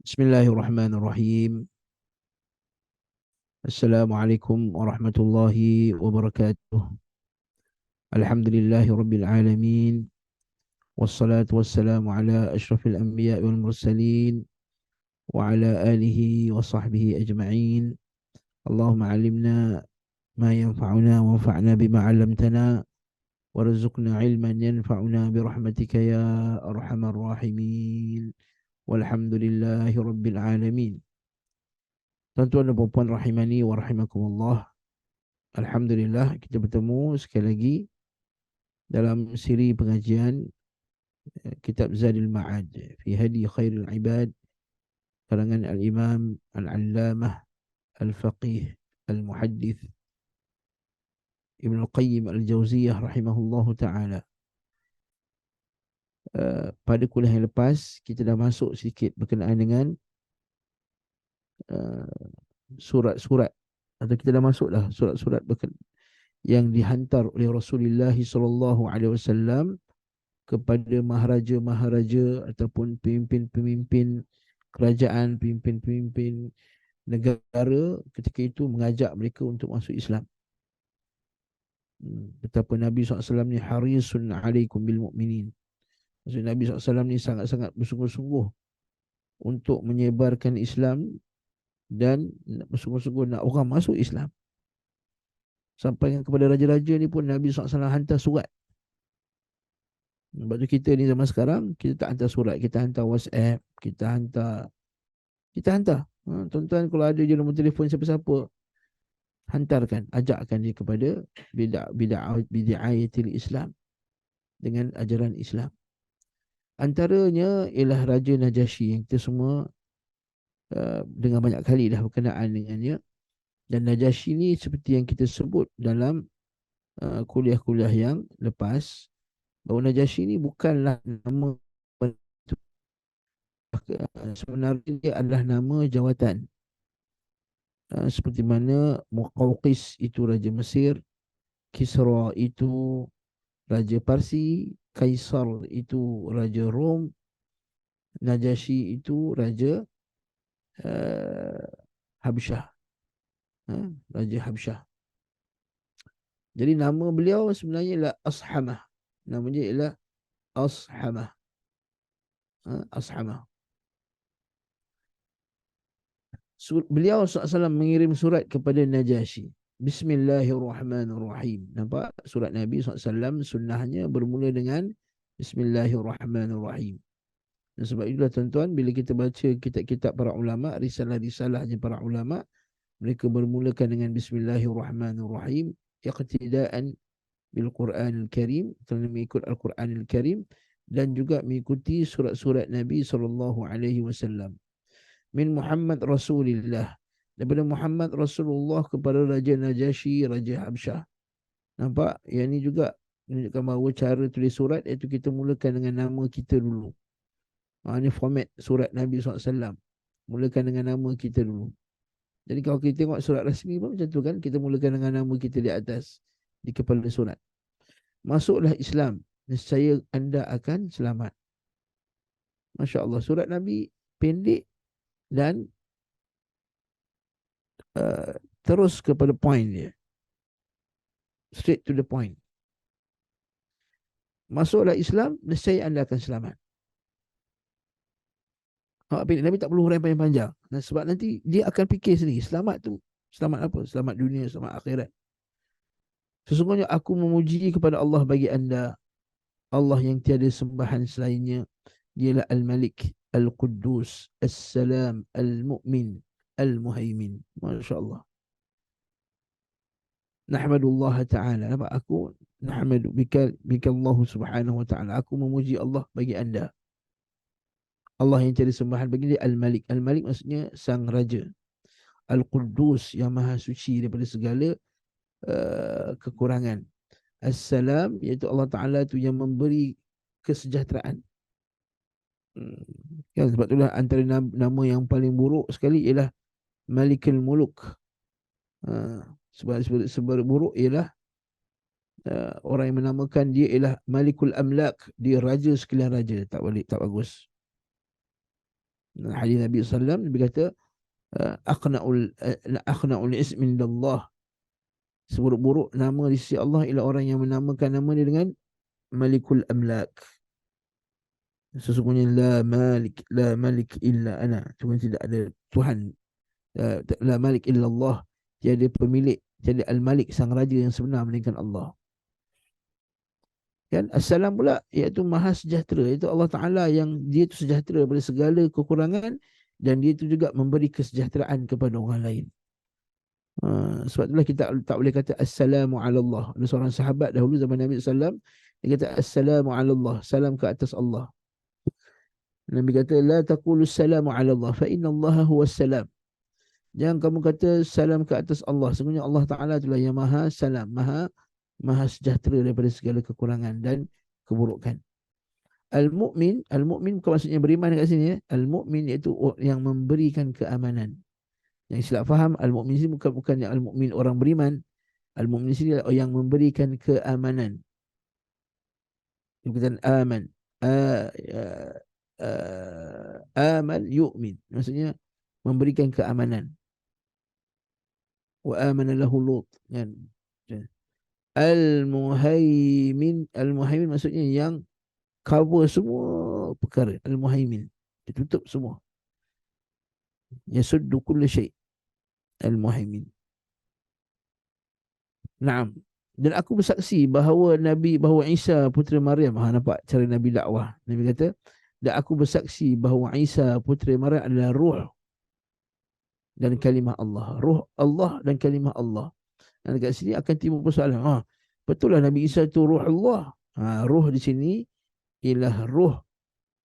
Bismillahirrahmanirrahim. Assalamualaikum warahmatullahi wabarakatuh. Alhamdulillahi rabbil alamin. Wassalatu wassalamu ala ashrafil anbiya wal mursalin wa ala alihi wa sahbihi ajma'in. Allahumma alimna ma yanfa'una wanfa'na bima 'allamtana warzuqna ilman yanfa'una birahmatika ya arhamar rahimin. Walhamdulillahi rabbil alamin. Tuan-tuan dan puan-puan rahimani wa rahimakumullah. Alhamdulillah kita bertemu sekali lagi dalam siri pengajian kitab Zadul Ma'ad fi Hadi Khairul Ibad karangan Al-Imam Al-Allamah Al-Faqih Al-Muhaddith Ibn Al-Qayyim Al-Jauziyah rahimahullahu ta'ala. Pada kuliah yang lepas kita dah masuk sikit berkenaan dengan uh, surat-surat, atau kita dah masuk dah surat-surat yang dihantar oleh Rasulullah sallallahu alaihi wasallam kepada maharaja-maharaja ataupun pemimpin-pemimpin kerajaan, pemimpin-pemimpin negara ketika itu, mengajak mereka untuk masuk Islam. Betapa Nabi SAW ni harisun alaikum bil mu'minin. Maksud Nabi SAW ni sangat-sangat bersungguh-sungguh untuk menyebarkan Islam dan bersungguh-sungguh nak orang masuk Islam. Sampai kepada raja-raja ni pun Nabi SAW hantar surat. Sebab tu kita ni zaman sekarang, kita tak hantar surat, kita hantar WhatsApp, kita hantar. Tuan-tuan kalau ada je nombor telefon siapa-siapa, hantarkan, ajakkan dia kepada bid'ayatil Islam, dengan ajaran Islam. Antaranya ialah Raja Najasyi yang kita semua dengar banyak kali dah berkenaan dengannya. Dan Najasyi ni seperti yang kita sebut dalam kuliah-kuliah yang lepas, bahawa Najasyi ni bukanlah nama itu. Sebenarnya dia adalah nama jawatan. Seperti mana Muqawqis itu Raja Mesir, Kisra itu Raja Parsi, Kaisar itu Raja Rom, Najasyi itu Raja Habsyah, Raja Habsyah. Jadi nama beliau sebenarnya ialah Ashamah. Nama dia ialah Ashamah. Ashamah. Beliau SAW mengirim surat kepada Najasyi. Bismillahirrahmanirrahim. Nampak surat Nabi SAW sunnahnya bermula dengan Bismillahirrahmanirrahim. Dan sebab itulah tuan-tuan, bila kita baca kitab-kitab para ulama, risalah-risalahnya para ulama, mereka bermulakan dengan Bismillahirrahmanirrahim, iqtidaan bil Quranil Karim, kerana mengikut Al-Quranil Karim, dan juga mengikuti surat-surat Nabi SAW. Min Muhammad Rasulillah, daripada Muhammad Rasulullah kepada Raja Najasyi, Raja Habsyah. Nampak? Yang ni juga menunjukkan bahawa cara tulis surat iaitu kita mulakan dengan nama kita dulu. Ini format surat Nabi SAW. Mulakan dengan nama kita dulu. Jadi kalau kita tengok surat rasmi pun macam tu kan, kita mulakan dengan nama kita di atas, di kepala surat. Masuklah Islam, nescaya anda akan selamat. Masya Allah, surat Nabi pendek dan terus kepada point dia, straight to the point. Masuklah Islam, nescaya anda akan selamat. Nabi tak perlu huraian panjang-panjang. Sebab nanti dia akan fikir sendiri, selamat tu selamat apa? Selamat dunia, selamat akhirat. Sesungguhnya aku memuji kepada Allah bagi anda, Allah yang tiada sembahan selainnya. Dialah Al-Malik, Al-Quddus, As-Salam, Al-Mu'min, Al-Muhaimin. Masya Allah. Nahmadullah ta'ala. Nampak? Aku nahmadu bika Allah subhanahu wa ta'ala. Aku memuji Allah bagi anda, Allah yang tiada sembahan bagi dia. Al-Malik. Al-Malik maksudnya sang raja. Al-Quddus, yang maha suci daripada segala kekurangan. As-Salam, iaitu Allah Ta'ala tu yang memberi kesejahteraan. Ya, sebab itulah antara nama yang paling buruk sekali ialah Malikul Muluk. Sebab buruk ialah orang yang menamakan dia ialah Malikul Amlak, dia raja sekalian raja. Tak balik, tak bagus. Hadis Nabi SAW, Nabi kata, aqna'ul ismin lillah, seburuk-buruk nama di sisi Allah ialah orang yang menamakan nama dia dengan Malikul Amlak. Sesungguhnya la malik illa ana. Sesungguhnya tidak ada Tuhan, la malik illa Allah. Tiada pemilik, tiada al-malik, sang raja yang sebenar melainkan Allah. Kan assalam pula iaitu maha sejahtera, iaitu Allah Taala yang dia itu sejahtera daripada segala kekurangan, dan dia itu juga memberi kesejahteraan kepada orang lain. Sebab itulah kita tak boleh kata assalamu ala Allah. Ada seorang sahabat dahulu zaman Nabi SAW, dia kata assalamu ala Allah, salam ke atas Allah. Nabi kata la taqulu assalamu ala Allah fa inna Allah huwa salam. Jangan kamu kata salam ke atas Allah, sesungguhnya Allah Taala itulah yang maha salam, maha sejahtera daripada segala kekurangan dan keburukan. Al-mu'min bukan maksudnya beriman kat sini ya. Al-mu'min iaitu yang memberikan keamanan. Yang silap faham, al-mu'min ini bukan yang al-mu'min orang beriman. Al-mu'min ini adalah yang memberikan keamanan. Bukan aman. Aman yu'min. Maksudnya memberikan keamanan. Wa amana lahu Lut. Al-muhaimin maksudnya yang cover semua perkara. Al-muhaimin, dia tutup semua. Yasuddu kulla syai'. Al-muhaimin. Naam. Dan aku bersaksi bahawa Isa putera Maryam, nampak cara Nabi dakwah. Nabi kata, dan aku bersaksi bahawa Isa putera Maryam adalah ruh dan kalimah Allah. Ruh Allah dan kalimah Allah. Dan dekat sini akan timbul persoalan. Betul lah Nabi Isa itu ruh Allah. Ruh di sini ialah ruh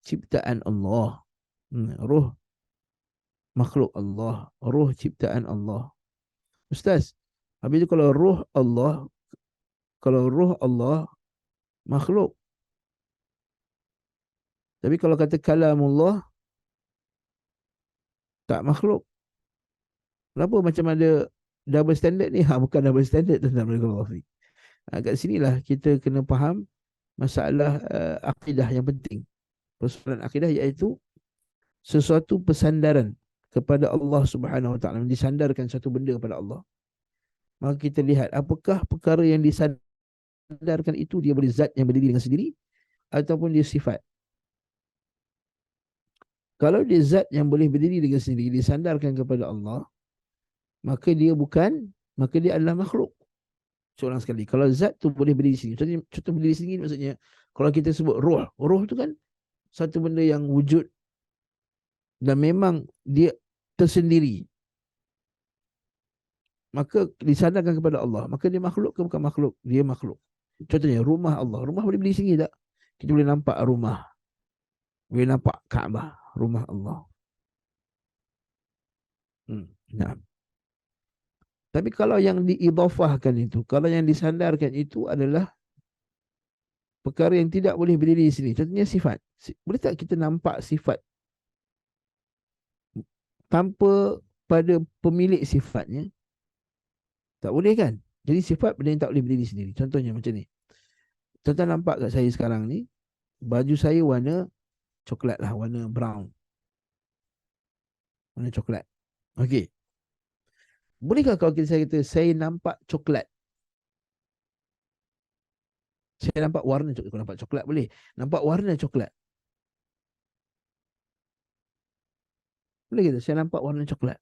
ciptaan Allah. Ruh makhluk Allah. Ruh ciptaan Allah. Ustaz, habis itu kalau ruh Allah makhluk. Tapi kalau kata kalamullah tak makhluk. Kenapa macam ada double standard ni? Bukan double standard tentang Barakallahu Fiik. Kat sinilah kita kena faham masalah akidah yang penting. Persoalan akidah iaitu sesuatu pesandaran kepada Allah Subhanahu Wa Taala, disandarkan satu benda kepada Allah. Maka kita lihat apakah perkara yang disandarkan itu dia berzat yang berdiri dengan sendiri ataupun dia sifat. Kalau dia zat yang boleh berdiri dengan sendiri disandarkan kepada Allah, maka dia adalah makhluk. Seorang sekali. Kalau zat tu boleh berdiri sendiri. Contoh berdiri sendiri maksudnya, kalau kita sebut roh. Roh tu kan satu benda yang wujud dan memang dia tersendiri. Maka disandarkan kepada Allah. Maka dia makhluk ke bukan makhluk? Dia makhluk. Contohnya rumah Allah. Rumah boleh berdiri sendiri tak? Kita boleh nampak rumah. Boleh nampak Kaabah. Rumah Allah. Nah. Tapi kalau yang diidhafahkan itu, kalau yang disandarkan itu adalah perkara yang tidak boleh berdiri di sini. Contohnya sifat. Boleh tak kita nampak sifat tanpa pada pemilik sifatnya? Tak boleh kan? Jadi sifat benda yang tak boleh berdiri sendiri. Contohnya macam ni. Tuan-tuan nampak kat saya sekarang ni, baju saya warna coklat lah, warna brown. Warna coklat. Okey. Bolehkah kalau saya kata saya nampak coklat? Saya nampak warna coklat. Kalau nampak coklat boleh. Nampak warna coklat. Boleh kata saya nampak warna coklat?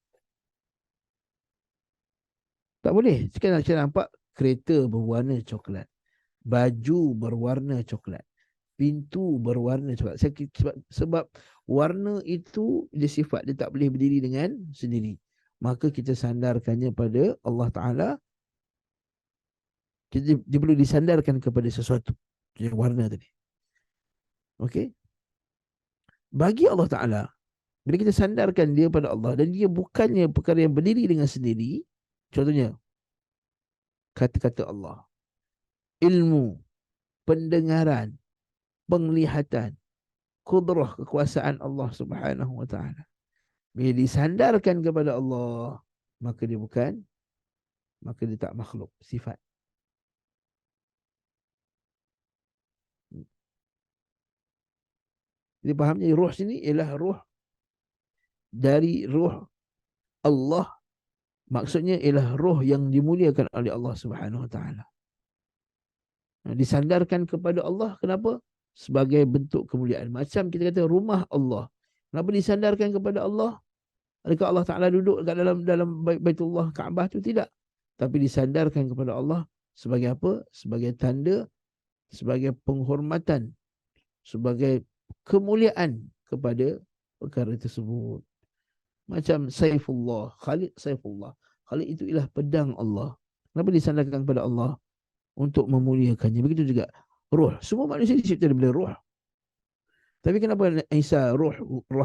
Tak boleh. Sekarang saya nampak kereta berwarna coklat. Baju berwarna coklat. Pintu berwarna coklat. Sebab warna itu dia sifat. Dia tak boleh berdiri dengan sendiri. Maka kita sandarkannya pada Allah Ta'ala. Dia perlu disandarkan kepada sesuatu. Jadi warna tadi. Okey. Bagi Allah Ta'ala, bila kita sandarkan dia pada Allah dan dia bukannya perkara yang berdiri dengan sendiri, contohnya kata-kata Allah, ilmu, pendengaran, penglihatan, kudrah, kekuasaan Allah Subhanahu Wa Ta'ala. Bila disandarkan kepada Allah, maka dia tak makhluk, sifat. Jadi fahamnya roh sini ialah roh dari ruh Allah. Maksudnya ialah roh yang dimuliakan oleh Allah Subhanahu Wa Taala. Disandarkan kepada Allah. Kenapa? Sebagai bentuk kemuliaan. Macam kita kata rumah Allah. Kenapa disandarkan kepada Allah? Adakah Allah Ta'ala duduk kat dalam Baitullah Kaabah tu? Tidak. Tapi disandarkan kepada Allah sebagai apa? Sebagai tanda, sebagai penghormatan, sebagai kemuliaan kepada perkara tersebut. Macam Saifullah, Khalid Saifullah. Khalid itu ialah pedang Allah. Kenapa disandarkan kepada Allah? Untuk memuliakannya. Begitu juga roh. Semua manusia dicipta daripada roh. Tapi kenapa Isa, roh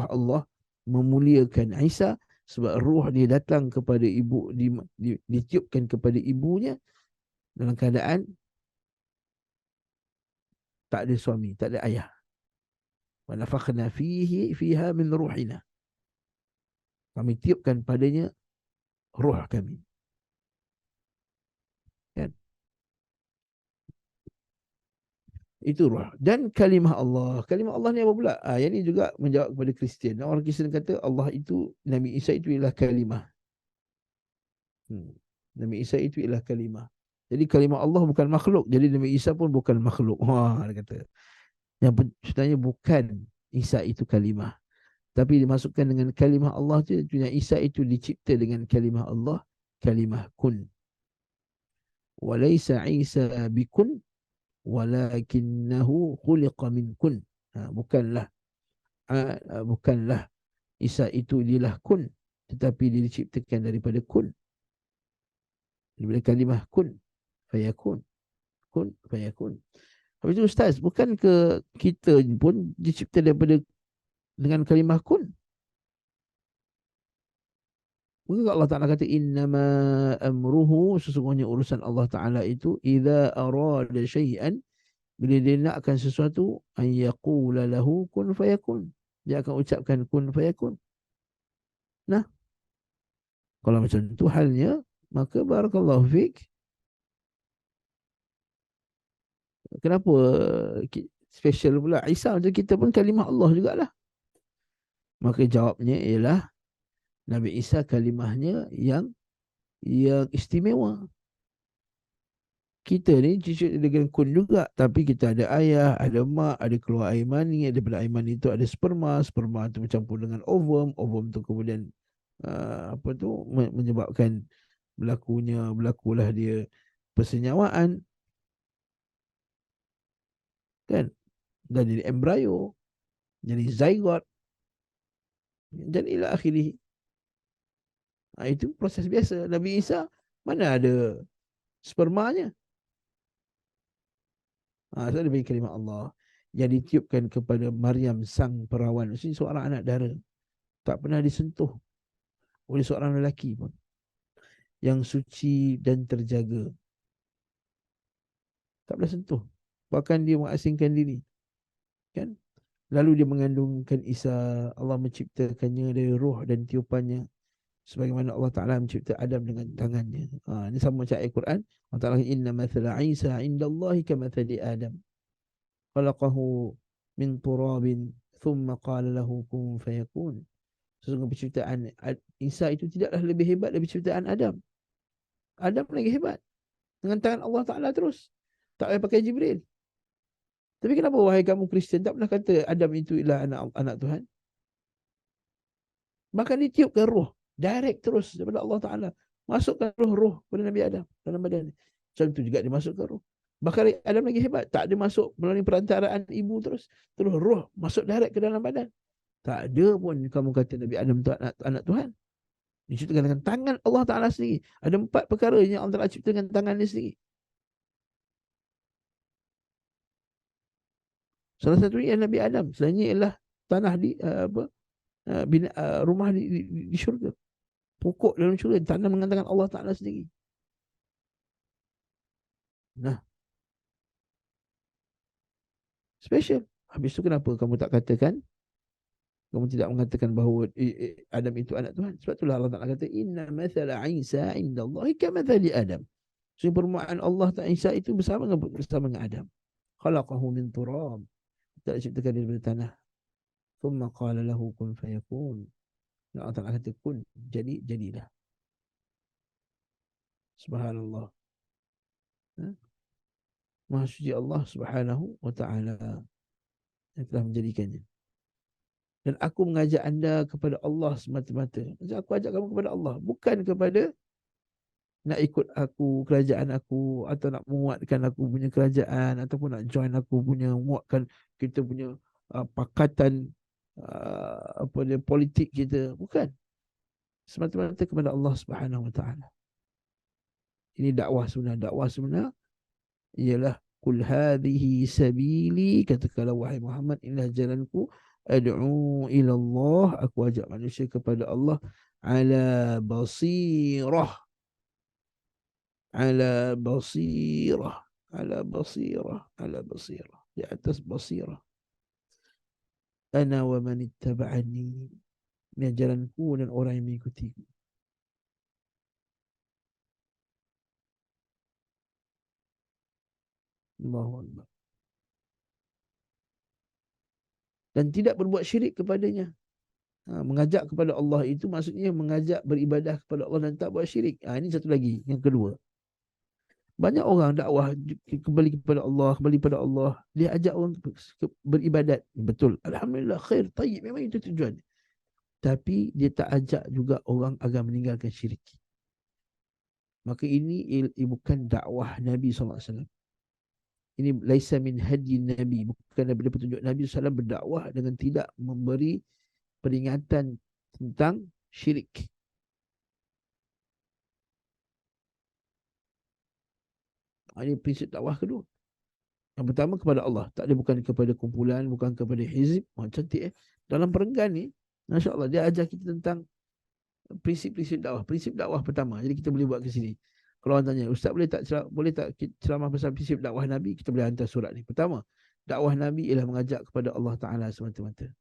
Allah, memuliakan Isa? Sebab roh dia datang kepada ibu, ditiupkan kepada ibunya dalam keadaan tak ada suami, tak ada ayah. Wa nafakhna fiha min ruhina. Kami tiupkan padanya roh kami. Kan? Itu roh. Dan kalimah Allah. Kalimah Allah ni apa pula? Yang ni juga menjawab kepada Kristian. Orang Kristian kata Allah itu, Nabi Isa itu ialah kalimah. Nabi Isa itu ialah kalimah. Jadi kalimah Allah bukan makhluk. Jadi Nabi Isa pun bukan makhluk. Dia kata. Yang sebenarnya bukan Isa itu kalimah. Tapi dimasukkan dengan kalimah Allah tu. Isa itu dicipta dengan kalimah Allah. Kalimah kun. Walaysa Isa bikun. Walakinnahu khuliqa min kun. Bukanlah Isa itu dialah kun, tetapi dia diciptakan daripada kun, daripada kalimah kun fayakun. Kun fayakun. Habis itu ustaz, bukan ke kita pun dicipta daripada dengan kalimah kun? Bukan Allah Ta'ala kata innama amruhu, sesungguhnya urusan Allah Ta'ala itu idza arada syai'an, bila dia nakkan sesuatu, an yaqula lahu kun fayakun, dia akan ucapkan kun fayakun. Nah, kalau macam tu halnya, maka barakallahu fiik. Kenapa special pula Isa? Macam kita pun kalimah Allah jugalah. Maka jawabnya ialah Nabi Isa kalimahnya yang istimewa. Kita ni cucu dengan kun juga, tapi kita ada ayah, ada mak, ada keluar air mani, daripada air mani itu ada sperma, sperma itu bercampur dengan ovum, ovum tu kemudian menyebabkan berlakulah dia persenyawaan, kan? Dan jadi embrio, jadi zygote, dan ila akhirih. Itu proses biasa. Nabi Isa mana ada spermanya? Itu dia bagi kalimah Allah yang ditiupkan kepada Maryam sang perawan. Ini seorang anak dara, tak pernah disentuh oleh seorang lelaki pun, yang suci dan terjaga, tak pernah sentuh. Bahkan dia mengasingkan diri, kan? Lalu dia mengandungkan Isa. Allah menciptakannya dari roh dan tiupannya, sebagaimana Allah Ta'ala mencipta Adam dengan tangannya. Ini sama macam ayat Quran. Allah Ta'ala, inna mathala Isa indallahi kamathali Adam, khalaqahu min turabin thumma qala lahu kun fayakun. Sesungguhnya penciptaan Isa itu tidaklah lebih hebat dari penciptaan Adam. Adam lagi hebat, dengan tangan Allah Ta'ala terus, tak payah pakai Jibril. Tapi kenapa wahai kamu Kristian tak pernah kata Adam itu ialah anak Tuhan? Bahkan ditiupkan roh direct terus daripada Allah Ta'ala, masukkan roh pada Nabi Adam dalam badan. Macam itu juga dimasukkan roh. Bahkan Adam lagi hebat, tak ada masuk melalui perantaraan ibu, terus roh masuk direct ke dalam badan. Tak ada pun kamu kata Nabi Adam itu anak Tuhan. Diciptakan dengan tangan Allah Ta'ala sendiri. Ada 4 perkara yang Allah Ta'ala cipta dengan tangannya sendiri. Salah satunya ialah Nabi Adam. Selainnya ialah tanah di rumah di syurga. Pokok dalam syurga tanam dengan tangan Allah Ta'ala sendiri. Nah, special. Habis itu kenapa kamu tak katakan, kamu tidak mengatakan bahawa Adam itu anak Tuhan? Sebab itulah Allah Ta'ala kata inna mathala Isa indallahi kamathali Adam. So, perumpamaan Allah Ta'ala Isa itu bersama dengan Adam. Khalaqahu min turab, tak diciptakan daripada tanah. Thumma qala lahu kun fayakun. Allah Ta'ala kata kun, jadi, jadilah. Subhanallah. Ha? Maha suci Allah Subhanahu wa Ta'ala yang telah menjadikannya. Dan aku mengajak anda kepada Allah semata-mata. Maksud aku ajak kamu kepada Allah, bukan kepada nak ikut aku, kerajaan aku, atau nak menguatkan aku punya kerajaan, ataupun nak join aku punya, menguatkan kita punya pakatan apa dia, politik kita. Bukan. Semata-mata kepada Allah Subhanahu wa Ta'ala. Ini dakwah sebenar. Dakwah sebenar ialah kul hadhihi sabili, katakanlah wahai Muhammad, inilah jalanku, ad'u ila Allah, aku ajak manusia kepada Allah, ala basirah, ala basirah, ala basirah, ala basirah, di atas basirah, ana wa man ittaba'ani, ini jalanku dan orang yang mengikutiku. Allahu Akbar. Dan tidak berbuat syirik kepadanya. Mengajak kepada Allah itu maksudnya mengajak beribadah kepada Allah dan tak buat syirik. Ini satu lagi, yang kedua. Banyak orang dakwah kembali kepada Allah, kembali kepada Allah. Dia ajak orang beribadat. Betul. Alhamdulillah, khair, tayyib. Memang itu tujuan. Tapi dia tak ajak juga orang agar meninggalkan syirik. Maka ini bukan dakwah Nabi SAW. Ini laisa min hadi Nabi. Bukan daripada petunjuk Nabi SAW berdakwah dengan tidak memberi peringatan tentang syirik. Ini prinsip dakwah kedua. Yang pertama kepada Allah. Tak ada, bukan kepada kumpulan, bukan kepada hizib. Cantik Dalam perenggan ni, Masya Allah, dia ajar kita tentang prinsip-prinsip dakwah. Prinsip dakwah pertama. Jadi kita boleh buat ke sini. Kalau orang tanya, Ustaz boleh tak ceramah pasal prinsip dakwah Nabi? Kita boleh hantar surat ni. Pertama, dakwah Nabi ialah mengajak kepada Allah Ta'ala semata-mata.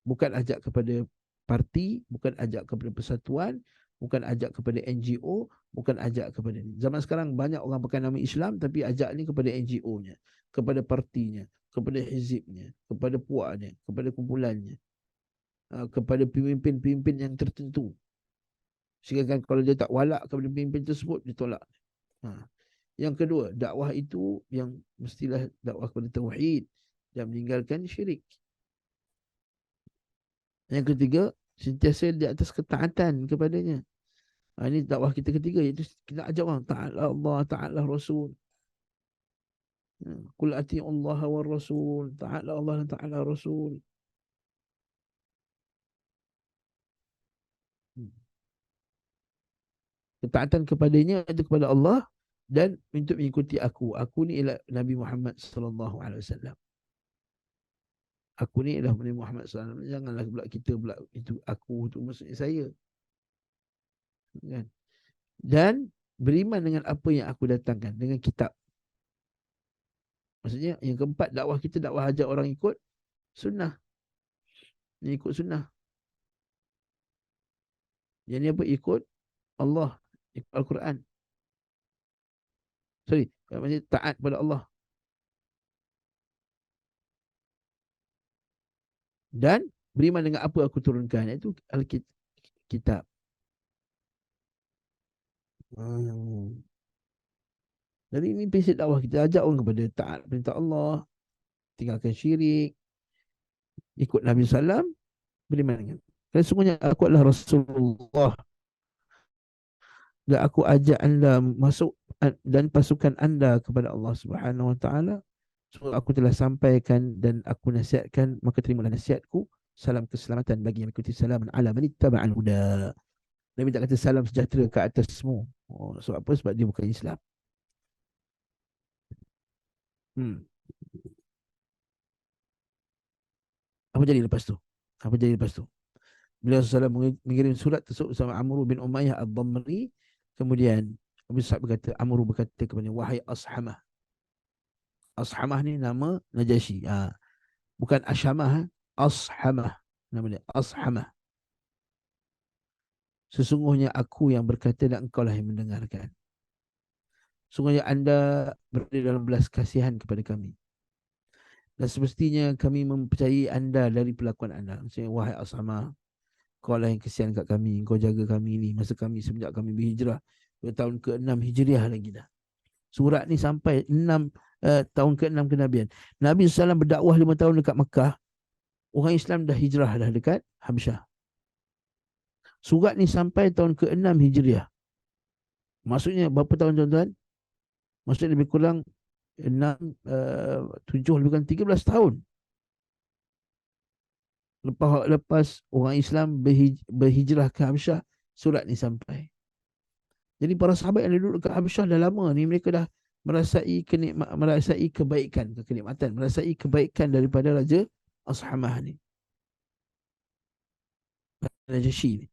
Bukan ajak kepada parti, bukan ajak kepada persatuan, bukan ajak kepada NGO, bukan ajak kepada ni. Zaman sekarang banyak orang pakai nama Islam tapi ajak ni kepada NGO-nya, kepada partinya, kepada hizibnya, kepada puaknya, kepada kumpulannya, kepada pemimpin-pemimpin yang tertentu. Sehingga kalau dia tak walak kepada pemimpin tersebut, dia tolak. Yang kedua, dakwah itu yang mestilah dakwah kepada tauhid dan meninggalkan syirik. Yang ketiga, sentiasa di atas ketaatan kepadanya. Ini dakwah kita ketiga, iaitu kita ajak orang ta'ala Allah, ta'ala Rasul. Qul ati'u Allah wa Rasul, ta'ala Allah dan ta'ala Rasul. Ketaatan kepadanya itu kepada Allah dan untuk mengikuti aku. Aku ni ialah Nabi Muhammad sallallahu alaihi wasallam. Aku ni ialah Nabi Muhammad sallallahu alaihi wasallam. Janganlah pula kita pula itu aku tu maksudnya saya. Kan? Dan beriman dengan apa yang aku datangkan, dengan kitab. Maksudnya yang keempat, dakwah kita dakwah ajak orang ikut sunnah. Yang ikut sunnah. Yang ni apa? Ikut Allah, ikut Al-Quran. Sorry, maksudnya taat kepada Allah. Dan beriman dengan apa aku turunkan, iaitu Alkitab. Jadi ini prinsip dakwah kita, ajak orang kepada taat perintah Allah, tinggalkan syirik, ikut Nabi SAW, beriman dengan. Dan sungguhnya aku adalah Rasulullah dan aku ajak anda masuk dan pasukan anda kepada Allah Subhanahu Wa Taala. So, aku telah sampaikan dan aku nasihatkan, maka terimalah nasihatku. Salam keselamatan bagi yang mengikuti, salaman ala man ittaba'al huda. Nabi tak kata salam sejahtera ke atasmu. Sebab apa? Sebab dia bukan Islam. Hmm. Apa jadi lepas tu? Apa jadi lepas tu? Beliau SAW mengirim surat tersebut sama Amr bin Umayyah Ad-Damri. Kemudian Abu Sa'ad berkata, Amr berkata kepada, wahai Ashamah. Ashamah ni nama Najasyi. Bukan Ashamah, Ashamah. Nama dia Ashamah. Sesungguhnya aku yang berkata dan engkau lah yang mendengarkan. Sesungguhnya anda berada dalam belas kasihan kepada kami. Dan semestinya kami mempercayai anda dari perlakuan anda. Maksudnya, wahai Asama, kau lah yang kesian kat kami, kau jaga kami ni masa kami semenjak kami berhijrah pada tahun ke-6 Hijriah lagi dah. Surat ni sampai tahun ke-6 kenabian. Nabi SAW berdakwah 5 tahun dekat Mekah. Orang Islam dah hijrah dah dekat Habsyah. Surat ni sampai tahun ke-6 Hijriah. Maksudnya berapa tahun tuan-tuan? Maksudnya lebih kurang 6, 7, lebih kurang 13 tahun. Lepas orang Islam berhijrah ke Habsyah, surat ni sampai. Jadi para sahabat yang duduk dekat Habsyah dah lama ni, mereka dah merasai kenikmatan, merasai kebaikan daripada Raja Ashamah ni, Raja Shi ni.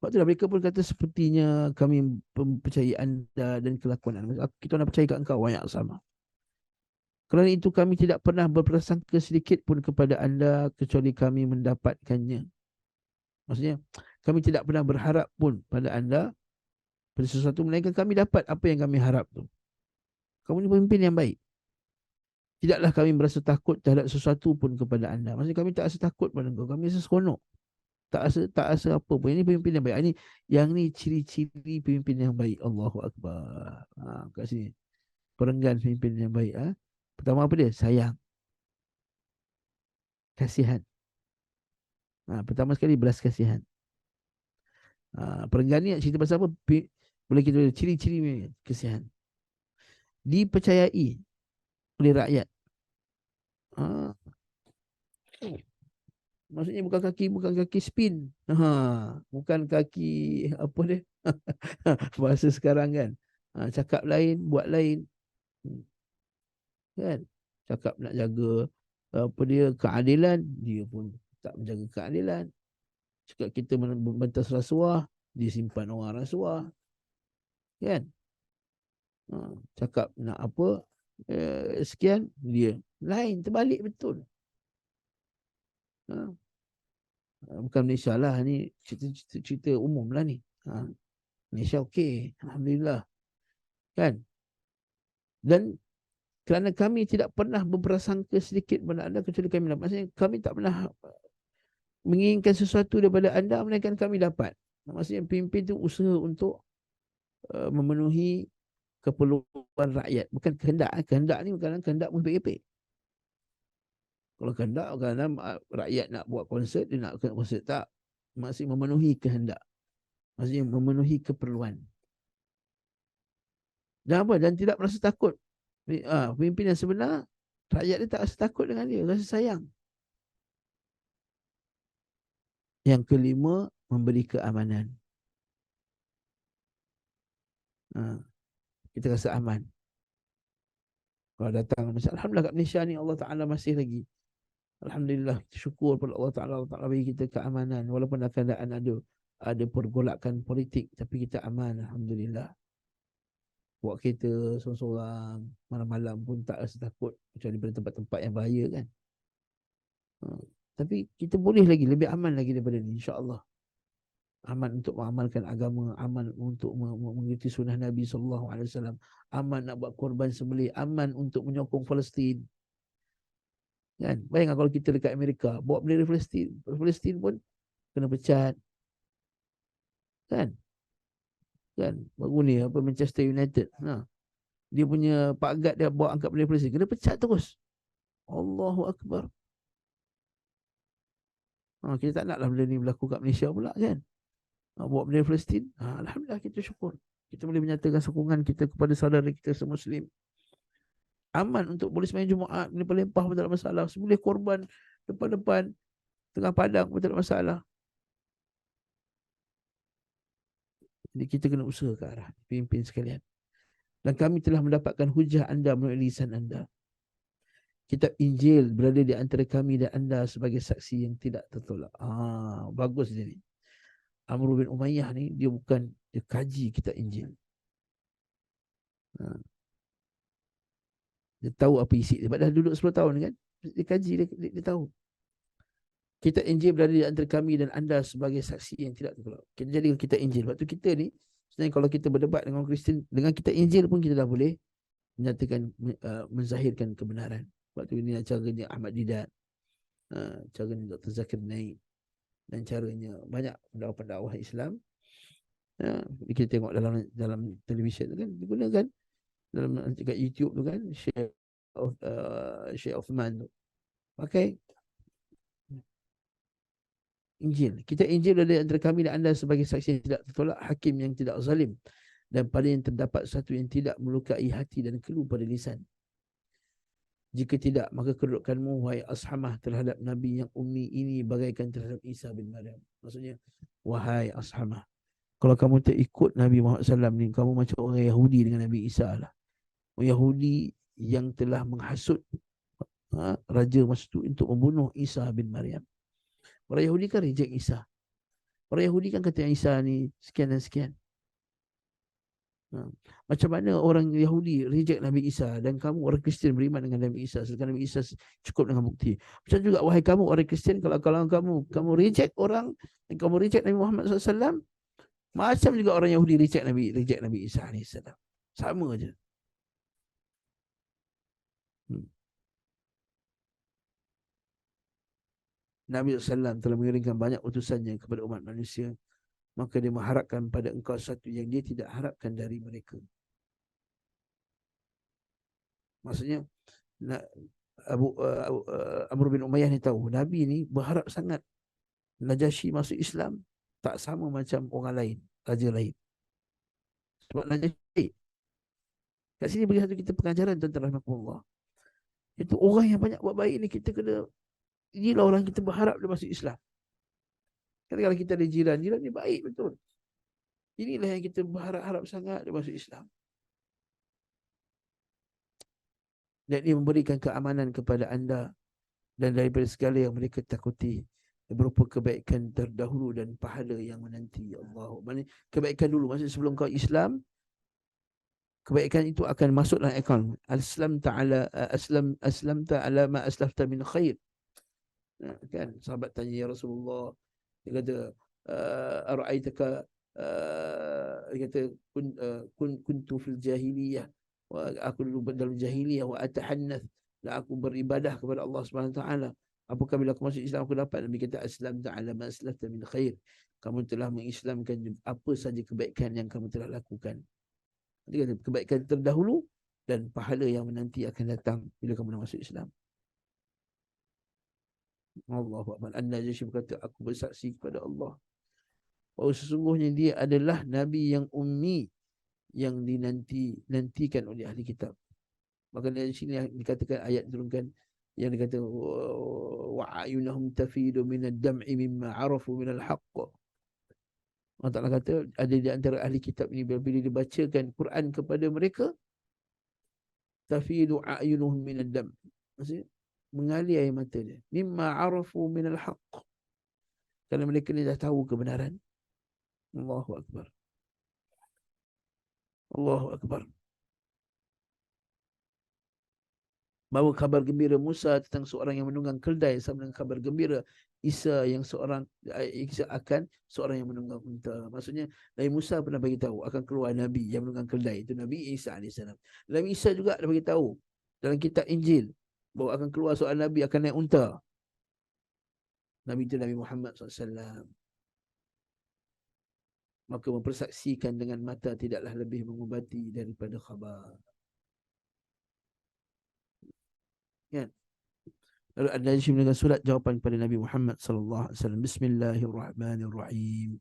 Sebab tu mereka pun kata, sepertinya kami mempercayai anda dan kelakuan anda. Kita nak percaya kat engkau, wahai Ashamah. Kerana itu kami tidak pernah berprasangka sedikit pun kepada anda kecuali kami mendapatkannya. Maksudnya, kami tidak pernah berharap pun pada anda pada sesuatu, melainkan kami dapat apa yang kami harap tu. Kamu ni pemimpin yang baik. Tidaklah kami merasa takut terhadap sesuatu pun kepada anda. Maksudnya kami tak rasa takut pada engkau. Kami rasa seronok. Tak rasa apa pun. Ini pemimpin yang baik. Yang ni ciri-ciri pemimpin yang baik. Allahu Akbar. Kat sini. Perenggan pemimpin yang baik. Pertama apa dia? Sayang. Kasihan. Pertama sekali belas kasihan. Perenggan ni cerita pasal apa? Boleh kita ciri-ciri kasihan. Dipercayai oleh rakyat. Maksudnya bukan kaki spin. Bukan kaki apa dia? Bahasa sekarang kan. Cakap lain, buat lain. Kan? Cakap nak jaga apa dia, keadilan, dia pun tak menjaga keadilan. Cakap kita membentas rasuah, dia simpan orang rasuah. Kan? Cakap nak apa, sekian, dia lain, terbalik betul. Bukan Malaysia lah ni, cerita umum lah ni. Malaysia okey, alhamdulillah. Kan? Dan kerana kami tidak pernah berprasangka sedikit pada anda kecuali kami dapat. Maksudnya kami tak pernah menginginkan sesuatu daripada anda melainkan kami dapat. Maksudnya pemimpin tu usaha untuk memenuhi keperluan rakyat, bukan kehendak. Kehendak ni bukan kehendak mengepek-epek. Kalau kehendak, kadang rakyat nak buat konsert, dia nak konsert, tak. Maksudnya memenuhi kehendak. Maksudnya memenuhi keperluan. Dan apa? Dan tidak merasa takut. Pemimpin yang sebenar, rakyat dia tak rasa takut dengan dia, rasa sayang. Yang kelima, memberi keamanan. Kita rasa aman. Kalau datang, alhamdulillah kat Malaysia ni Allah Ta'ala masih lagi. Alhamdulillah, kita syukur pada Allah Ta'ala. Allah Ta'ala bagi kita keamanan. Walaupun keadaan ada pergolakan politik, tapi kita aman, alhamdulillah. Buat kereta seorang-seorang, malam-malam pun tak rasa takut, kecuali pada tempat-tempat yang bahaya kan. Tapi kita boleh lagi, lebih aman lagi daripada ni, insya-Allah. Aman untuk mengamalkan agama, aman untuk mengikuti sunnah Nabi SAW, aman nak buat korban sembelih, aman untuk menyokong Palestin. Kan? Bayangkan kalau kita dekat Amerika, bawa bendera Palestin, Palestin pun kena pecat. Kan? Baru ni apa, Manchester United. Dia punya Pak Gad dia bawa angkat bendera Palestin, kena pecat terus. Allahu Akbar. Kita tak naklah benda ni berlaku kat Malaysia pula kan. Bawa bendera Palestin. Alhamdulillah, kita syukur. Kita boleh menyatakan sokongan kita kepada saudara kita semuslim. Aman untuk boleh sembahyang Jumaat, boleh berlempah pun tak ada masalah. Boleh korban depan-depan tengah padang pun tak ada masalah. Jadi kita kena usaha ke arah pimpin sekalian. Dan kami telah mendapatkan hujah anda melalui lisan anda. Kitab Injil berada di antara kami dan anda sebagai saksi yang tidak tertolak. Bagus jadi. Amr bin Umayyah ni dia kaji kitab Injil. Dia tahu apa isi dia. Sebab dah duduk 10 tahun kan. Dia kaji, dia tahu. Kitab Injil berada di antara kami dan anda sebagai saksi yang tidak tertolak. Kita jadikan kitab Injil. Waktu kita ni, sebenarnya kalau kita berdebat dengan Kristian, dengan kitab Injil pun kita dah boleh menyatakan, menzahirkan kebenaran. Waktu ini caranya Ahmad Didat, caranya Dr. Zakir Naik, dan caranya banyak pendakwah-pendakwah Islam. Kita tengok dalam dalam televisyen tu kan digunakan dalam kat YouTube tu kan, Syekh Uthman tu pakai Injil. Kita Injil dari antara kami dan anda sebagai saksi yang tidak tertolak, hakim yang tidak zalim, dan pada yang terdapat satu yang tidak melukai hati dan keluh pada lisan. Jika tidak, maka kedudukanmu, wahai Ashamah, terhadap Nabi yang ummi ini bagaikan terhadap Isa bin Maryam. Maksudnya, wahai Ashamah, kalau kamu tak ikut Nabi Muhammad SAW ni, kamu macam orang Yahudi dengan Nabi Isa lah. Orang Yahudi yang telah menghasut raja masa itu untuk membunuh Isa bin Maryam. Orang Yahudi kan reject Isa. Orang Yahudi kan kata Isa ni sekian dan sekian. Macam mana orang Yahudi reject Nabi Isa dan kamu orang Kristian beriman dengan Nabi Isa, sedangkan Nabi Isa cukup dengan bukti. Macam juga wahai kamu orang Kristian, kalau kamu reject orang dan kamu reject Nabi Muhammad SAW, macam juga orang Yahudi reject Nabi Isa AS. Sama aja. Nabi SAW telah mengirimkan banyak utusannya kepada umat manusia, maka dia mengharapkan pada engkau satu yang dia tidak harapkan dari mereka. Maksudnya Amr bin Umayyah ni tahu Nabi ni berharap sangat Najasyi masuk Islam, tak sama macam orang lain, raja lain. Sebab Najasyi, kat sini bagi satu kita pengajaran tentang rahmatullah. Itu orang yang banyak buat baik ni, kita kena, inilah orang kita berharap dia masuk Islam. Kalau kita ada jiran ni baik betul, inilah yang kita berharap sangat dia masuk Islam. Dan dia memberikan keamanan kepada anda dan daripada segala yang mereka takuti, berupa kebaikan terdahulu dan pahala yang menanti. Allah, maksudnya kebaikan dulu, maksudnya sebelum kau Islam, kebaikan itu akan masuk dalam akaun. Aslamta ala ma aslafta min khair. Kan sahabat tanya ya Rasulullah, dia kata ara'aitaka, dia kata kuntu fil jahiliyah, aku dulu dalam jahiliyah, wa atahannath, dan aku beribadah kepada Allah Subhanahu taala. Apakah bila aku masuk Islam aku dapat? Nabi kata aslamta ala ma aslafta min khair. Kamu telah mengislamkan apa saja kebaikan yang kamu telah lakukan. Dia kata kebaikan terdahulu dan pahala yang menanti akan datang bila kamu dah masuk Islam. Allahu Akbar. An-Najasyi berkata, aku bersaksi kepada Allah bahawa sesungguhnya dia adalah Nabi yang ummi yang dinantikan oleh ahli kitab. Maka dari sini dikatakan ayat turunkan yang dikata wa ayunahum tafidu minad dam'i mimma arafu minal haqq. Allah Ta'ala kata ada di antara ahli kitab ini bila dibacakan Quran kepada mereka, tafidu ayunuhum minad dam', maksudnya mengalir air mata dia, mimma arafu minal haqq, kerana mereka ni dah tahu kebenaran. Allahu Akbar. Allahu Akbar. Bahawa kabar gembira Musa tentang seorang yang menunggang keldai sama dengan kabar gembira Isa akan seorang yang menunggang unta. Maksudnya Nabi Musa pernah bagi tahu akan keluar Nabi yang menunggang keldai, itu Nabi Isa AS. Nabi Isa juga dah bagi tahu dalam kitab Injil bahawa akan keluar seorang Nabi akan naik unta. Nabi itu Nabi Muhammad SAW. Maka mempersaksikan dengan mata tidaklah lebih mengubati daripada khabar. Kan? Lalu An-Najasyi dengan surat jawapan kepada Nabi Muhammad sallallahu alaihi wasallam. Bismillahirrahmanirrahim.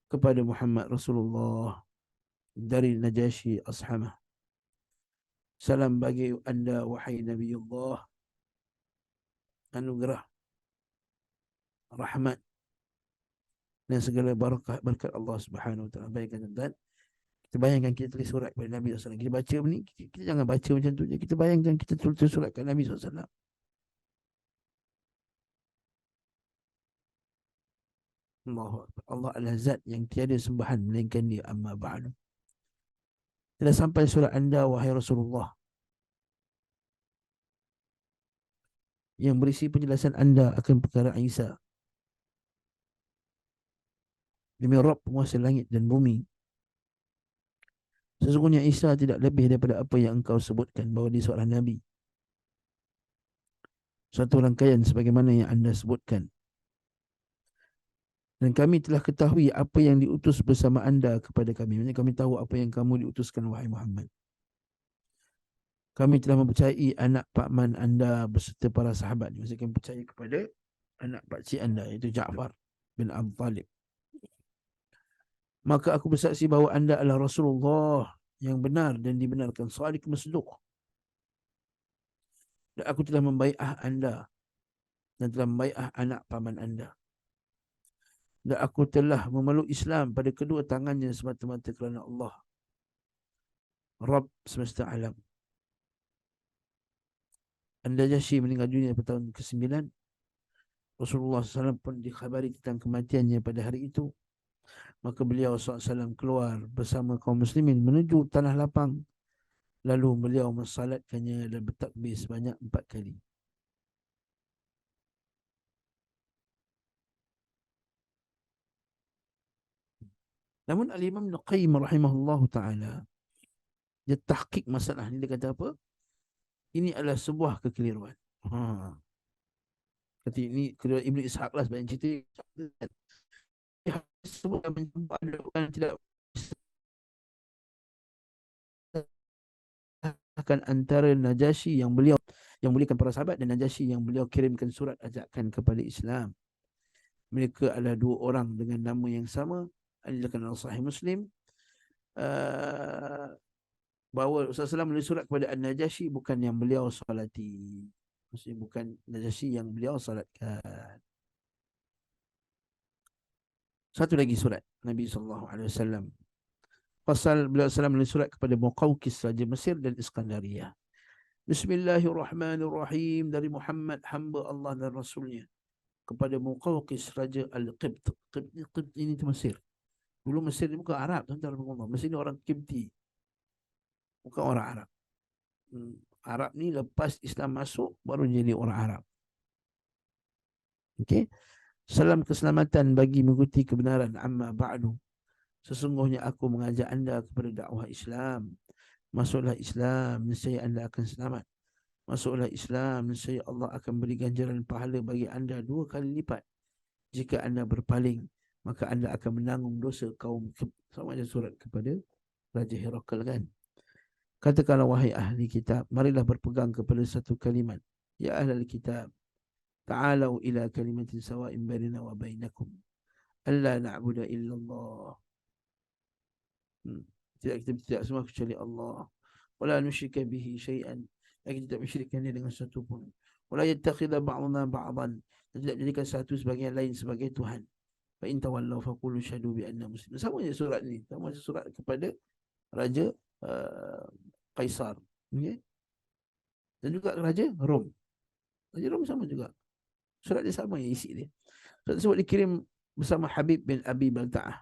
Kepada Muhammad Rasulullah dari Najasyi Ashamah. Salam bagi anda wahai Nabiullah, anugerah, rahmat dan segala berkat Allah Subhanahu wa taala. Baikkan tuan-tuan, kita bayangkan kita tulis surat kepada Nabi SAW. Kita baca ni, kita jangan baca macam tu je. Kita bayangkan kita tulis surat kepada Nabi SAW. Allah adalah zat yang tiada sembahan melainkan dia, amma ba'du. Telah sampai surat anda wahai Rasulullah yang berisi penjelasan anda akan perkara Isa. Demi Rabb penguasa langit dan bumi, sesungguhnya Isa tidak lebih daripada apa yang engkau sebutkan bahawa dia seorang Nabi. Satu rangkaian sebagaimana yang anda sebutkan. Dan kami telah ketahui apa yang diutus bersama anda kepada kami. Maksudnya kami tahu apa yang kamu diutuskan, wahai Muhammad. Kami telah mempercayai anak pakman anda beserta para sahabat. Maksudnya kami percaya kepada anak pakcik anda, iaitu Ja'far bin Abi Talib. Maka aku bersaksi bahawa anda adalah Rasulullah yang benar dan dibenarkan, Shadiq Masduq. Dan aku telah membai'ah anda dan telah membai'ah anak paman anda. Dan aku telah memeluk Islam pada kedua tangannya semata-mata kerana Allah, Rabb semesta alam. An-Najasyi meninggal dunia pada tahun ke-9. Rasulullah SAW pun dikhabari tentang kematiannya pada hari itu. Maka beliau SAW keluar bersama kaum muslimin menuju tanah lapang. Lalu beliau mensalatkannya dan bertakbir sebanyak 4 kali. Namun Al-Imam Ibn Qayyim rahimahullah ta'ala, dia tahqiq masalah ni, dia kata apa? Ini adalah sebuah kekeliruan. Kata ini kedua Ibn Ishaq lah sebab yang cerita sebut dan menjumpa ada bukan tidak akan antara Najasyi yang beliau yang muliakan para sahabat dan Najasyi yang beliau kirimkan surat ajakan kepada Islam. Mereka adalah dua orang dengan nama yang sama. Adalah dalam Sahih Muslim bahawa Rasulullah SAW menulis surat kepada An-Najasyi bukan yang beliau salati. Maksudnya bukan Najasyi yang beliau salatkan. Satu lagi surat Nabi SAW. Pasal beliau SAW menulis surat kepada Muqawqis Raja Mesir dan Iskandaria. Bismillahirrahmanirrahim, dari Muhammad hamba Allah dan Rasulnya kepada Muqawqis Raja Al-Qibt. Qibt ini itu Mesir. Dulu Mesir ni bukan Arab, tuan-tuan. Mesir ni orang Qibti, bukan orang Arab. Arab ni lepas Islam masuk baru jadi orang Arab. Okey. Salam keselamatan bagi mengikuti kebenaran. Amma ba'du. Sesungguhnya aku mengajak anda kepada dakwah Islam. Masuklah Islam, nescaya anda akan selamat. Masuklah Islam, nescaya Allah akan beri ganjaran pahala bagi anda 2 kali lipat. Jika anda berpaling, maka anda akan menanggung dosa kaum. Sama ada surat kepada Raja Herakl kan. Katakanlah wahai ahli kitab, marilah berpegang kepada satu kalimat. Ya ahli kitab, ta'alau ila kalimatin sawa'in bainana wa bainakum alla na'budu illallah. Tidak semua kecuali Allah. Wala nusyrika bihi syai'an, lagi tidak mensyirikkannya dengan satu pun. Wala yattakhidha ba'duna ba'dan, tidak jadikan satu sebagai lain sebagai Tuhan. Fa in tawallaw faqulu syahadu bi anna muslimun. Sama je surat ni, sama je surat kepada Raja Kaisar, okay? Dan juga Raja Rom. Raja Rom sama juga. Surat dia sama yang isi dia. Surat tersebut dikirim bersama Habib bin Abi Balta'ah,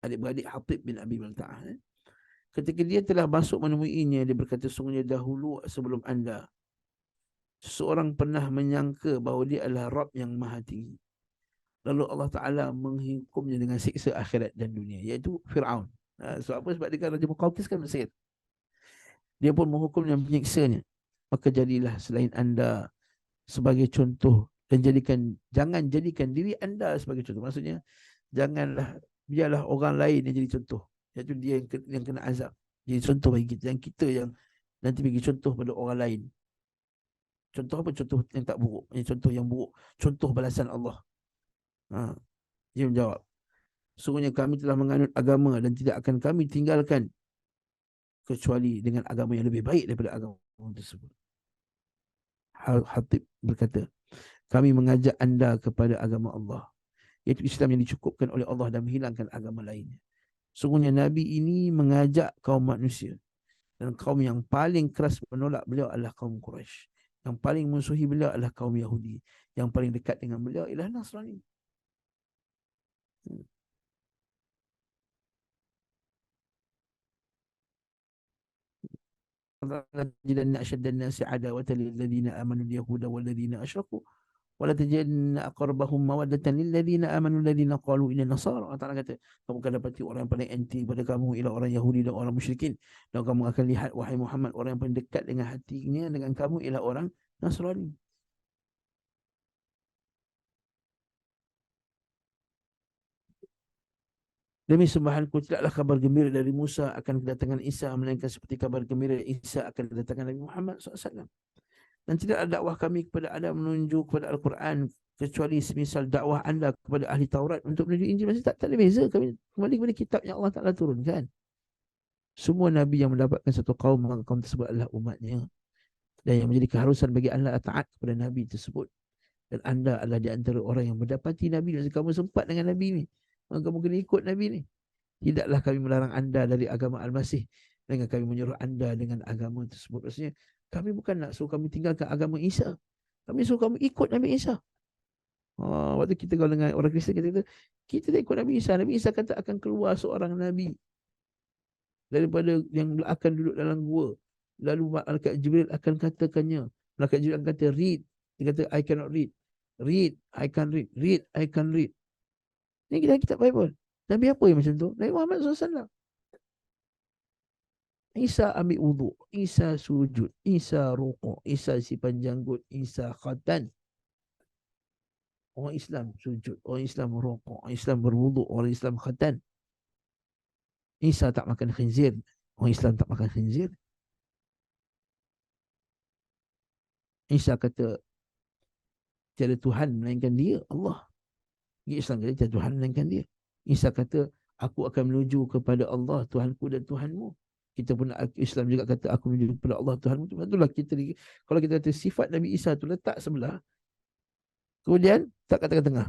adik-beradik Hatib bin Abi Balta'ah. Ketika dia telah masuk menemuinya, dia berkata, sungguhnya dahulu sebelum anda seseorang pernah menyangka bahawa dia adalah Rabb yang maha tinggi. Lalu Allah Ta'ala menghukumnya dengan siksa akhirat dan dunia, iaitu Fir'aun. Sebab apa? Sebab dia kan Raja Muqawqis kan Mesir. Dia pun menghukum dan menyiksanya. Maka jadilah selain anda sebagai contoh, dan jangan jadikan diri anda sebagai contoh. Maksudnya janganlah, biarlah orang lain yang jadi contoh, iaitu dia yang kena azab, jadi contoh bagi kita, yang kita yang nanti bagi contoh pada orang lain. Contoh apa? Contoh yang tak buruk. Ini contoh yang buruk, contoh balasan Allah. Dia menjawab, sungguhnya kami telah menganut agama dan tidak akan kami tinggalkan kecuali dengan agama yang lebih baik daripada agama tersebut. Hatib berkata, kami mengajak anda kepada agama Allah, iaitu Islam yang dicukupkan oleh Allah dan menghilangkan agama lainnya. Sungguhnya Nabi ini mengajak kaum manusia, dan kaum yang paling keras menolak beliau adalah kaum Quraisy. Yang paling musuhi beliau adalah kaum Yahudi. Yang paling dekat dengan beliau ialah Nasrani. لَنَجِدَنَّ أَشَدَّ النَّاسِ عَدَاوَةً لِلَّذِينَ آمَنُوا الْيَهُودَ وَالَّذِينَ أَشْرَكُوا وَلَتَجِدَنَّ أَقْرَبَهُم مَوَدَّةً لِلَّذِينَ آمَنُوا الَّذِينَ قَالُوا إِنَّا نَصَارَى. Allah Ta'ala kata, kamu akan dapati orang yang paling anti pada kamu ialah orang Yahudi dan orang musyrikin. Dan kamu akan lihat, wahai Muhammad, orang yang paling dekat dengan hatinya dengan kamu ialah orang Nasrani. Demi sembahanku tidaklah kabar gembira dari Musa akan kedatangan Isa, melainkan seperti kabar gembira Isa akan kedatangan Nabi Muhammad SAW. Dan tidak ada dakwah kami kepada Adam menunjuk kepada Al-Quran kecuali semisal dakwah anda kepada ahli Taurat untuk menuju Injil. Masih tak ada beza. Kami kembali kepada kitab yang Allah Ta'ala turunkan. Semua Nabi yang mendapatkan satu kaum, maka kaum tersebut adalah umatnya. Dan yang menjadi keharusan bagi anda taat kepada Nabi tersebut. Dan anda adalah di antara orang yang mendapati Nabi. Maksudnya kamu sempat dengan Nabi ni, maka kamu kena ikut Nabi ni. Tidaklah kami melarang anda dari agama Al-Masih, dengan kami menyuruh anda dengan agama tersebut. Maksudnya kami bukan nak suruh kami tinggalkan agama Isa, kami suruh kamu ikut Nabi Isa. Waktu kita kalau dengan orang Kristian, kita tak ikut Nabi Isa. Nabi Isa kata akan keluar seorang Nabi daripada yang akan duduk dalam gua. Lalu Malaikat Jibril akan katakannya. Malaikat Jibril akan kata read. Dia kata I cannot read. Read, I can't read. Read, I can't read. Ini kita kitab Bible. Nabi apa yang macam tu? Nabi Muhammad SAW. Isa ambil wuduk, Isa sujud, Isa rukuk, Isa simpan janggut, Isa khatan. Orang Islam sujud, orang Islam rukuk, orang Islam berwuduk, orang Islam khatan. Isa tak makan khinzir, orang Islam tak makan khinzir. Isa kata tiada Tuhan melainkan dia, Allah. Islam kata tiada Tuhan melainkan dia. Isa kata aku akan menuju kepada Allah, Tuhanku dan Tuhanmu. Kita pun Islam juga kata aku menuju kepada Allah Tuhanmu. Itulah kita, kalau kita kata sifat Nabi Isa tu letak sebelah, kemudian tak kat tengah-tengah.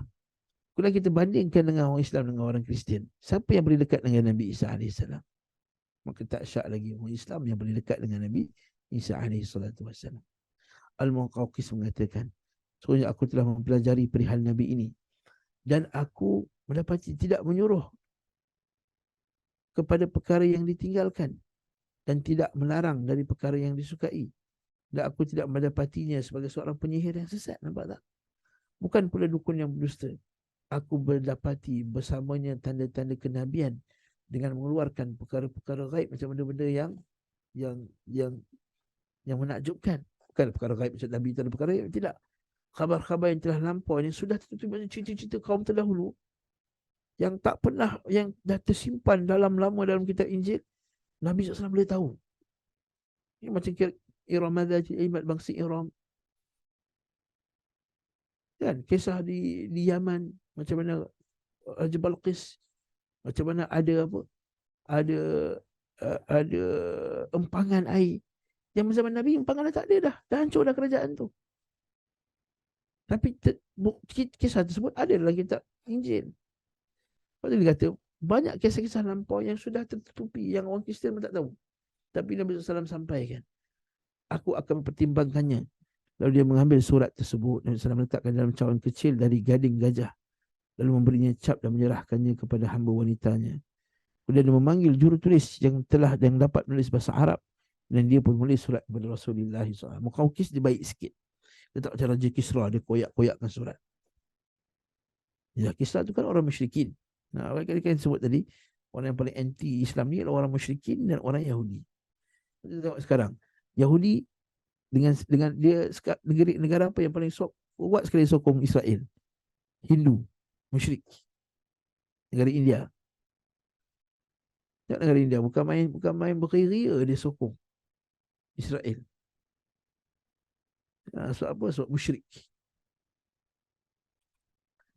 Kemudian kita bandingkan dengan orang Islam dengan orang Kristian. Siapa yang boleh dekat dengan Nabi Isa AS? Maka tak syak lagi orang Islam yang boleh dekat dengan Nabi Isa AS. Al-Muqawqis mengatakan, sebenarnya aku telah mempelajari perihal Nabi ini dan aku mendapati tidak menyuruh kepada perkara yang ditinggalkan dan tidak melarang dari perkara yang disukai. Dan aku tidak mendapatinya sebagai seorang penyihir yang sesat. Nampak tak? Bukan pula dukun yang berdusta. Aku mendapati bersamanya tanda-tanda kenabian dengan mengeluarkan perkara-perkara gaib, macam benda-benda yang menakjubkan. Bukan perkara gaib macam Nabi itu ada perkara gaib, tidak. Khabar-khabar yang telah lampau, yang sudah tertutup, cerita-cerita kaum terdahulu yang tak pernah, yang dah tersimpan dalam lama dalam kitab Injil, Nabi SAW boleh tahu. Ini macam Iram Madzati Imat bangsa Iram. Kan kisah di Yaman, macam mana Raja Balqis, macam mana ada apa? Ada empangan air. Yang zaman Nabi empangan dah tak ada dah. Dah hancur dah kerajaan tu. Tapi kisah tersebut ada dalam kitab Injil. Lepas tu dia kata, banyak kisah-kisah lampau yang sudah tertutupi, yang orang Kristian pun tak tahu. Tapi Nabi SAW sampaikan, aku akan mempertimbangkannya. Lalu dia mengambil surat tersebut, Nabi SAW meletakkan dalam cawan kecil dari gading gajah, lalu memberinya cap dan menyerahkannya kepada hamba wanitanya. Kemudian dia memanggil jurutulis yang dapat menulis bahasa Arab, dan dia pun menulis surat kepada Rasulullah SAW. Muqawqis dia baik sikit. Dia tak macam Raja Kisra, dia koyak-koyakkan surat. Ya, Kisra tu kan orang musyrikin. Nah, kali kan sebut tadi, orang yang paling anti Islam ni adalah orang musyrikin dan orang Yahudi. Kita tengok sekarang, Yahudi dengan dia negara apa yang paling kuat sekali sokong Israel? Hindu, musyrik. Negara India. Tak, negara India bukan main berkhiria dia sokong Israel. Sebab apa? Sebab musyrik.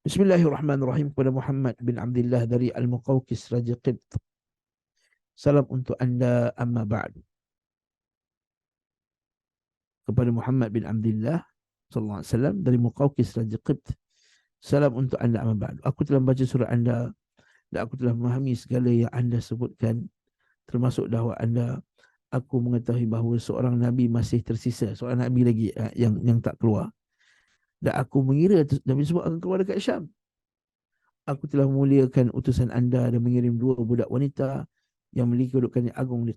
Bismillahirrahmanirrahim, kepada Muhammad bin Abdullah dari Al-Muqawqis Raja Qibt. Salam untuk anda, amma ba'du. Kepada Muhammad bin Abdullah sallallahu alaihi wasallam dari Muqawqis Raja Qibt. Salam untuk anda, amma ba'du. Aku telah membaca surah anda dan aku telah memahami segala yang anda sebutkan, termasuk dakwah anda. Aku mengetahui bahawa seorang Nabi masih tersisa, seorang Nabi lagi yang tak keluar. Dan aku mengira Nabi sebut akan keluar dekat Syam. Aku telah memuliakan utusan anda dan mengirim 2 budak wanita yang memiliki kedudukan yang agung di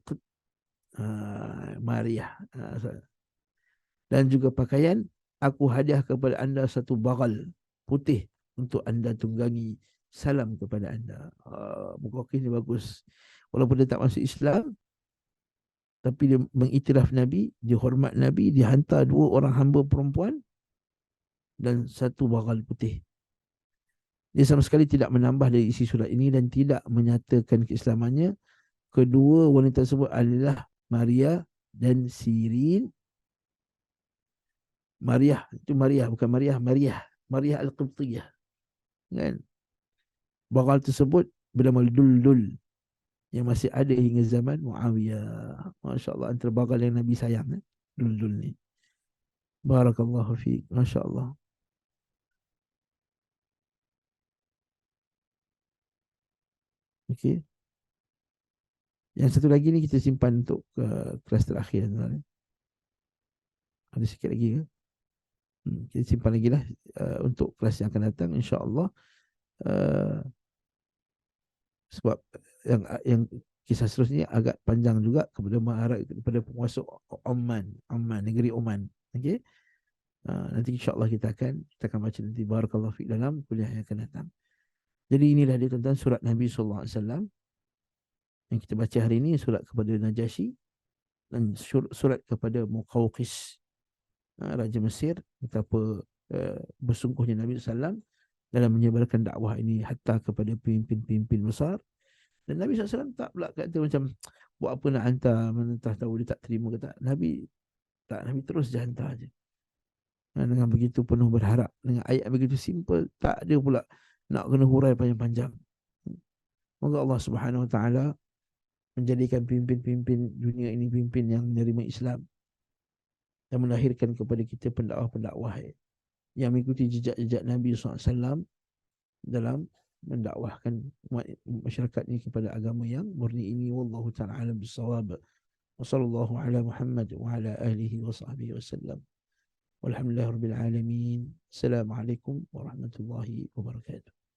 Maria. Dan juga pakaian. Aku hadiah kepada anda 1 bagal putih untuk anda tunggangi. Salam kepada anda. Muqawqis ni bagus. Walaupun dia tak masuk Islam, Tapi dia mengiktiraf Nabi, dia hormat Nabi, dia hantar 2 orang hamba perempuan dan 1 bagal putih. Dia sama sekali tidak menambah dari isi surat ini dan tidak menyatakan keislamannya. Kedua wanita tersebut adalah Maria dan Sirin. Maria itu Maria, bukan Maria, Maria, Maria Al-Qibtiyah. Kan? Bagal tersebut bernama Duldul yang masih ada hingga zaman Muawiyah. Masya Allah, antara bagal yang Nabi sayang. Duldul ni. Barakallahu fiik. Masya Allah. Okey. Yang satu lagi ni kita simpan untuk kelas terakhir. Ada sikit lagi ke? Kita simpan lagi lah untuk kelas yang akan datang, insya-Allah. Uh, sebab yang kisah seterusnya agak panjang juga kepada penguasa Oman, negeri Oman. Okey. Nanti insya-Allah kita akan baca nanti, barakallahu fiik, dalam kuliah yang akan datang. Jadi inilah dia tentang surat Nabi sallallahu alaihi wasallam yang kita baca hari ini, surat kepada Najasyi dan surat kepada Muqawqis, Raja Mesir, betapa bersungguhnya Nabi SAW dalam menyebarkan dakwah ini hatta kepada pemimpin-pemimpin besar. Dan Nabi SAW tak pula kata macam buat apa nak hantar, mana tahu dia tak terima ke tak. Nabi terus je hantar je. Dengan begitu penuh berharap, dengan ayat begitu simple, tak ada pula nak kena hurai panjang-panjang. Moga Allah Subhanahu Wa Taala menjadikan pemimpin-pemimpin dunia ini pemimpin yang menerima Islam dan melahirkan kepada kita pendakwah-pendakwah yang mengikuti jejak-jejak Nabi SAW dalam mendakwahkan masyarakat ini kepada agama yang murni ini. Wallahu ta'ala alam bisawab. Wa sallallahu ala Muhammad wa ala alihi wa sahbihi wasallam. Walhamdulillahirabbil alamin. Assalamualaikum warahmatullahi wabarakatuh.